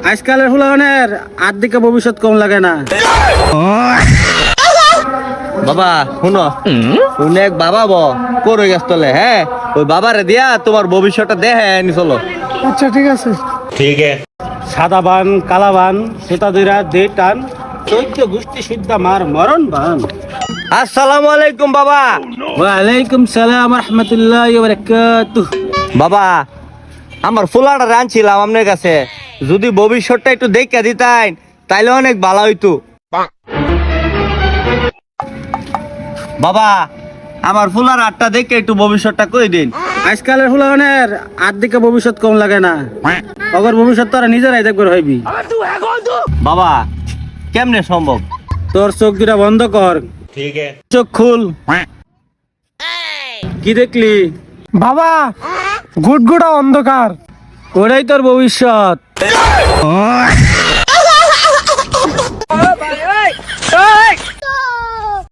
আজকালের ফুলানের আর দিকে ভবিষ্যৎ কম লাগে না। বাবা শুনো, শুনে এক বাবা করে গেছ তলে, হ্যাঁ ওই বাবারে দিয়া তোমার ভবিষ্যৎটা দেখে নি চলো। আচ্ছা ঠিক আছে। সাদা বান কালা বান সুতা দুইরা দে টান 14 গোষ্ঠী শুদ্ধা মার মরণ বান। আসসালামু আলাইকুম বাবা। ওয়ালাইকুম সালাম রহমতুল্লাহ বারাকাতুহ। বাবা আমার ফুলাটা রানছিলাম আপনার কাছে, যদি ভবিষ্যৎটা একটু দেখা দিতেন তাইলে অনেক ভালো হইতো। বাবা আমার ফুলার আটটা দেখে একটু ভবিষ্যৎটা কই দিন। আজকালের ফুলানের আর দিকে ভবিষ্যৎ কম লাগে না। অগর ভবিষ্যৎ তোরা নিজেরাই দেখবার হইবি। বাবা কেমনে সম্ভব? তোর চোখ দুটা বন্ধ কর, চোখ খুল। কি দেখলি বাবা? গুড়গুড়া অন্ধকার। ওটাই তোর ভবিষ্যৎ।